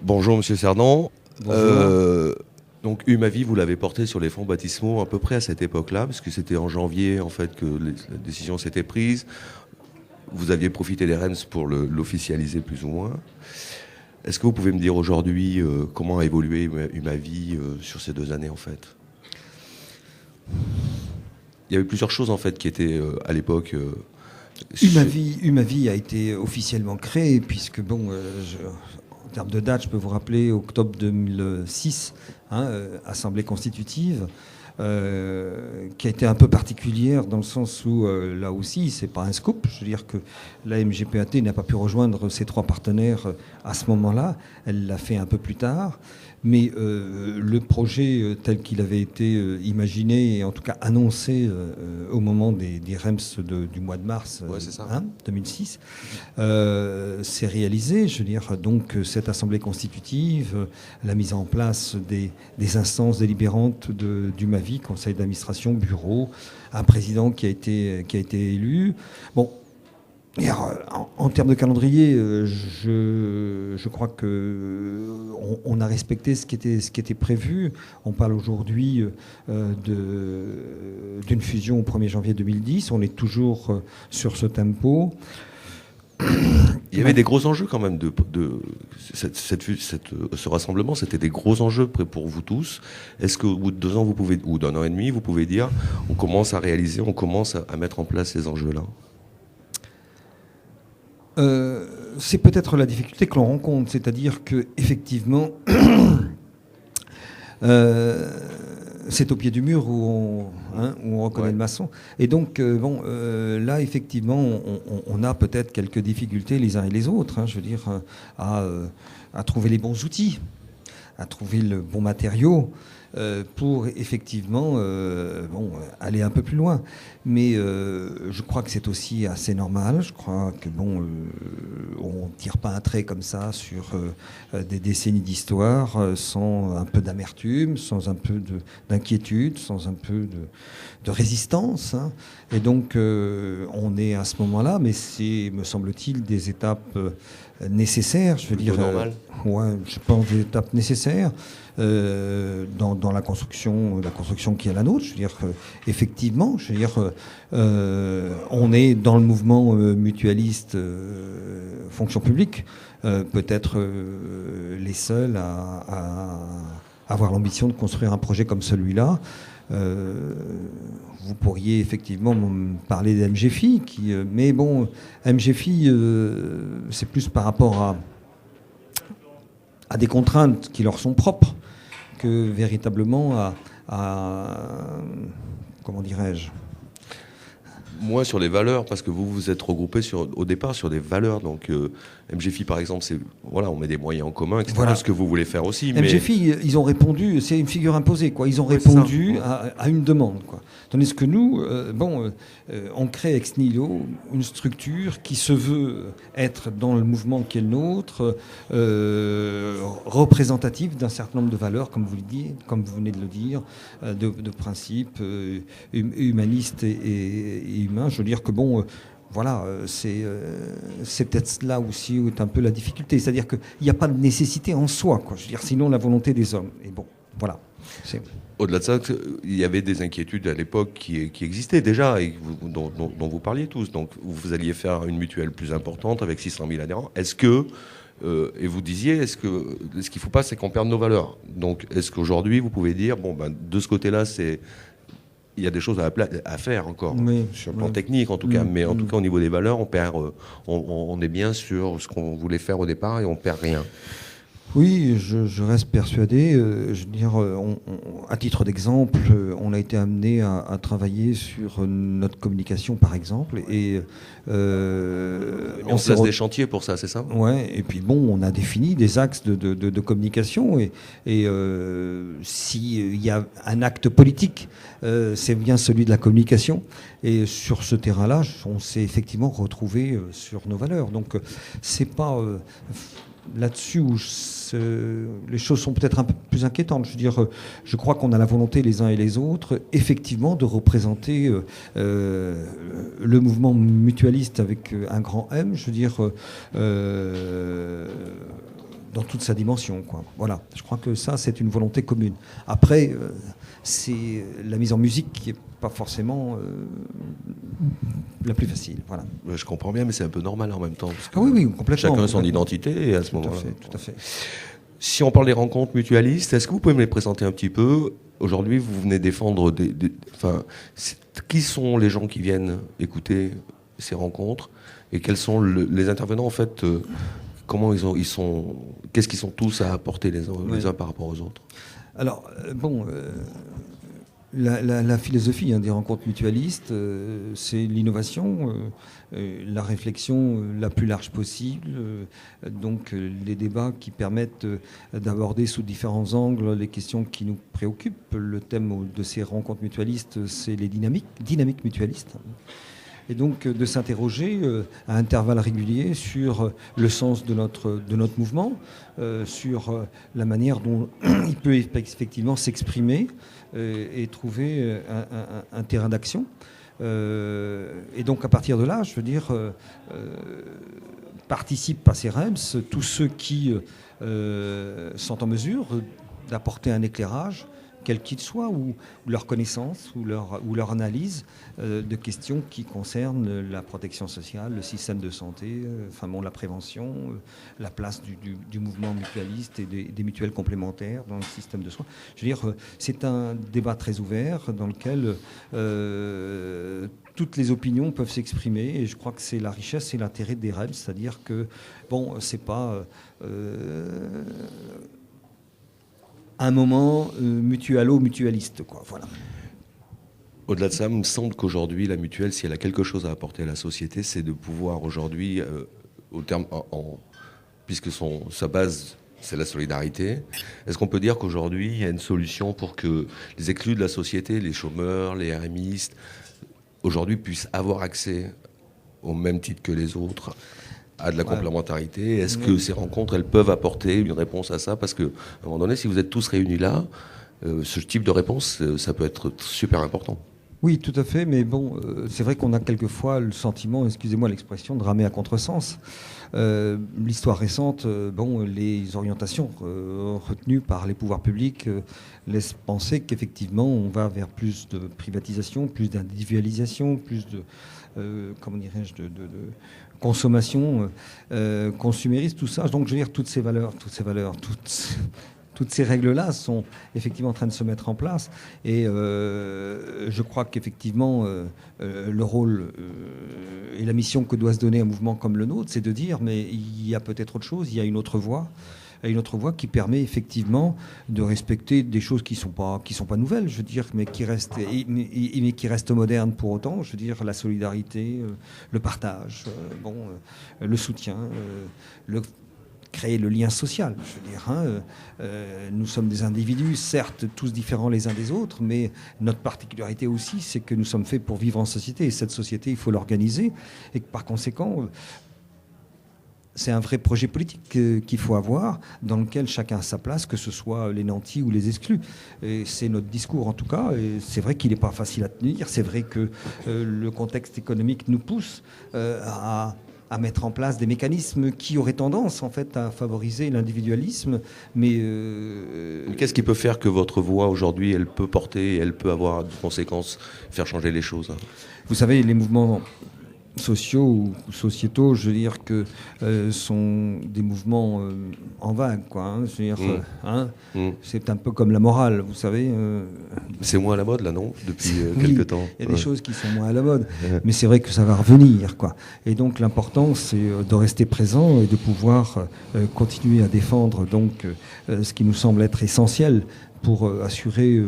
Bonjour Monsieur Cerdan. Bonjour. Donc Humavi, vous l'avez porté sur les fonds baptismaux à peu près à cette époque-là, parce que c'était en janvier en fait que la décision s'était prise. Vous aviez profité des REMS pour l'officialiser plus ou moins. Est-ce que vous pouvez me dire aujourd'hui comment a évolué Humavi sur ces 2 années en fait? Il y avait plusieurs choses en fait qui étaient à l'époque. Humavi a été officiellement créé, puisque en termes de date, je peux vous rappeler octobre 2006, assemblée constitutive, qui a été un peu particulière dans le sens où, là aussi, c'est pas un scoop. Je veux dire que la MGPAT n'a pas pu rejoindre ses 3 partenaires à ce moment-là. Elle l'a fait un peu plus tard. Mais le projet tel qu'il avait été imaginé et en tout cas annoncé au moment des REMS du mois de mars 2006 s'est réalisé. Je veux dire, donc cette assemblée constitutive, la mise en place des instances délibérantes du MAVI, conseil d'administration, bureau, un président qui a été élu. Bon. Et en termes de calendrier, je crois que on a respecté ce qui était prévu. On parle aujourd'hui d'une fusion au 1er janvier 2010. On est toujours sur ce tempo. Il y avait des gros enjeux quand même ce rassemblement. C'était des gros enjeux pour vous tous. Est-ce qu'au bout de 2 ans, ou d'1 an et demi, vous pouvez dire, on commence à réaliser, on commence à mettre en place ces enjeux-là? C'est peut-être la difficulté que l'on rencontre, c'est-à-dire que effectivement, c'est au pied du mur où on reconnaît le maçon. Et donc, là, effectivement, on a peut-être quelques difficultés les uns et les autres. Je veux dire, à trouver les bons outils, à trouver le bon matériau. Pour effectivement aller un peu plus loin. Mais je crois que c'est aussi assez normal. Je crois que on ne tire pas un trait comme ça sur des décennies d'histoire sans un peu d'amertume, sans un peu d'inquiétude, sans un peu de résistance. Et donc on est à ce moment-là, mais c'est, me semble-t-il, des étapes nécessaires. Je veux dire, je pense des étapes nécessaires. Dans la construction qui est la nôtre. Je veux dire, effectivement, on est dans le mouvement mutualiste fonction publique, peut-être les seuls à avoir l'ambition de construire un projet comme celui-là. Vous pourriez effectivement me parler des MGFI, mais bon, MGFI, c'est plus par rapport à des contraintes qui leur sont propres que véritablement comment dirais-je, Moi, sur les valeurs, parce que vous vous êtes regroupés au départ sur des valeurs. Donc, MGFI, par exemple, on met des moyens en commun, etc. Voilà. Ce que vous voulez faire aussi. MGFI, ils ont répondu, c'est une figure imposée, quoi. Ils ont répondu à une demande, quoi. Tandis que nous, on crée ex nihilo une structure qui se veut être dans le mouvement qui est le nôtre, représentative d'un certain nombre de valeurs, comme vous venez de le dire, de principes humanistes et humains. Je veux dire que c'est peut-être là aussi où est un peu la difficulté. C'est-à-dire qu'il n'y a pas de nécessité en soi, quoi. Je veux dire, sinon la volonté des hommes. Et bon, voilà. Au-delà de ça, il y avait des inquiétudes à l'époque qui existaient déjà et dont vous parliez tous. Donc, vous alliez faire une mutuelle plus importante avec 600 000 adhérents. Est-ce que, et vous disiez, ce qu'il ne faut pas, c'est qu'on perde nos valeurs. Donc, est-ce qu'aujourd'hui, vous pouvez dire, de ce côté-là, il y a des choses à faire encore, sur le plan technique en tout cas, mais en tout cas au niveau des valeurs, on est bien sur ce qu'on voulait faire au départ et on perd rien. Oui, je reste persuadé. Je veux dire, à titre d'exemple, on a été amené à travailler sur notre communication, par exemple, et on se laisse des chantiers pour ça, c'est ça? Ouais. Et puis on a défini des axes de communication, et s'il y a un acte politique, c'est bien celui de la communication. Et sur ce terrain-là, on s'est effectivement retrouvé sur nos valeurs. Donc, c'est pas là-dessus où les choses sont peut-être un peu plus inquiétantes. Je veux dire, je crois qu'on a la volonté les uns et les autres, effectivement, de représenter le mouvement mutualiste avec un grand M. Je veux dire, dans toute sa dimension, quoi. Voilà, je crois que ça, c'est une volonté commune. Après, c'est la mise en musique qui n'est pas forcément la plus facile. Voilà. Je comprends bien, mais c'est un peu normal en même temps. Oui, complètement. Chacun a son identité, et à ce moment-là... Tout à fait. Si on parle des rencontres mutualistes, est-ce que vous pouvez me les présenter un petit peu? Aujourd'hui, vous venez défendre qui sont les gens qui viennent écouter ces rencontres, et quels sont les intervenants, en fait, comment ils sont, qu'est-ce qu'ils sont tous à apporter les uns par rapport aux autres? Alors, la philosophie des rencontres mutualistes, c'est l'innovation, la réflexion la plus large possible, donc les débats qui permettent d'aborder sous différents angles les questions qui nous préoccupent. Le thème de ces rencontres mutualistes, c'est les dynamiques mutualistes. Et donc de s'interroger à intervalles réguliers sur le sens de notre mouvement, sur la manière dont il peut effectivement s'exprimer et trouver un terrain d'action. Et donc à partir de là, je veux dire, participent à ces REMS tous ceux qui sont en mesure d'apporter un éclairage, quel qu'il soit, ou leur connaissance, ou leur analyse de questions qui concernent la protection sociale, le système de santé, la prévention, la place du mouvement mutualiste et des mutuelles complémentaires dans le système de soins. Je veux dire, c'est un débat très ouvert dans lequel toutes les opinions peuvent s'exprimer, et je crois que c'est la richesse et l'intérêt des REMS, c'est-à-dire que, c'est pas... un moment mutualiste, quoi. Voilà. Au-delà de ça, il me semble qu'aujourd'hui, la mutuelle, si elle a quelque chose à apporter à la société, c'est de pouvoir aujourd'hui, puisque sa base, c'est la solidarité, est-ce qu'on peut dire qu'aujourd'hui, il y a une solution pour que les exclus de la société, les chômeurs, les RMistes, aujourd'hui puissent avoir accès au même titre que les autres à de la complémentarité? Est-ce que ces rencontres, elles peuvent apporter une réponse à ça? Parce qu'à un moment donné, si vous êtes tous réunis là, ce type de réponse, ça peut être super important. Oui, tout à fait, mais c'est vrai qu'on a quelquefois le sentiment, excusez-moi l'expression, de ramer à contresens. L'histoire récente, les orientations retenues par les pouvoirs publics laissent penser qu'effectivement, on va vers plus de privatisation, plus d'individualisation, plus de consommation, consumérisme, tout ça. Donc, je veux dire, toutes ces valeurs, toutes ces règles-là sont effectivement en train de se mettre en place. Et je crois qu'effectivement, le rôle et la mission que doit se donner un mouvement comme le nôtre, c'est de dire, mais il y a peut-être autre chose, il y a une autre voie qui permet effectivement de respecter des choses qui sont pas nouvelles, je veux dire, mais qui restent modernes pour autant. Je veux dire, la solidarité, le partage, le soutien, créer le lien social. Je veux dire, nous sommes des individus, certes tous différents les uns des autres, mais notre particularité aussi, c'est que nous sommes faits pour vivre en société. Et cette société, il faut l'organiser. Et que par conséquent, c'est un vrai projet politique qu'il faut avoir, dans lequel chacun a sa place, que ce soit les nantis ou les exclus. Et c'est notre discours en tout cas. Et c'est vrai qu'il n'est pas facile à tenir. C'est vrai que le contexte économique nous pousse à mettre en place des mécanismes qui auraient tendance en fait à favoriser l'individualisme. Mais qu'est-ce qui peut faire que votre voix aujourd'hui, elle peut porter, elle peut avoir des conséquences, faire changer les choses? Vous savez, les mouvements sociaux ou sociétaux, je veux dire que sont des mouvements en vague, quoi. Je veux dire, c'est un peu comme la morale, vous savez. C'est moins à la mode, là, non? Depuis quelques temps. Il y a des choses qui sont moins à la mode, mais c'est vrai que ça va revenir, quoi. Et donc l'important, c'est de rester présent et de pouvoir continuer à défendre donc ce qui nous semble être essentiel pour assurer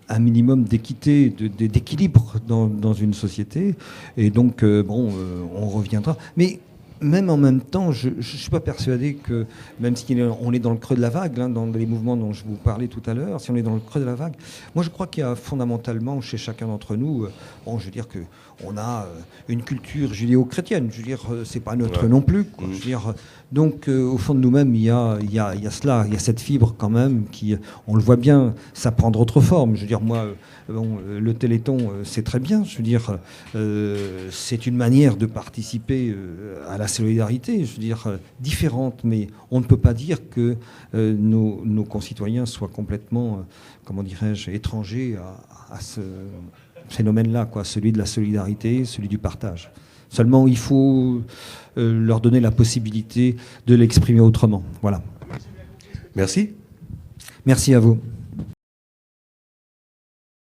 un minimum d'équité, d'équilibre dans une société. Et donc, on reviendra. Mais même en même temps, je ne suis pas persuadé que, même si on est dans le creux de la vague, dans les mouvements dont je vous parlais tout à l'heure, si on est dans le creux de la vague, moi je crois qu'il y a fondamentalement chez chacun d'entre nous, je veux dire qu'on a une culture judéo-chrétienne, je veux dire, c'est pas neutre non plus, quoi. Je veux dire, donc au fond de nous-mêmes, il y a cela, il y a cette fibre quand même qui, on le voit bien, ça prend d'autres formes. Je veux dire, moi, le Téléthon, c'est très bien, je veux dire, c'est une manière de participer à la solidarité, je veux dire, différente, mais on ne peut pas dire que nos concitoyens soient complètement, comment dirais-je, étrangers à ce phénomène-là, quoi, celui de la solidarité, celui du partage. Seulement, il faut leur donner la possibilité de l'exprimer autrement. Voilà. Merci. Merci à vous.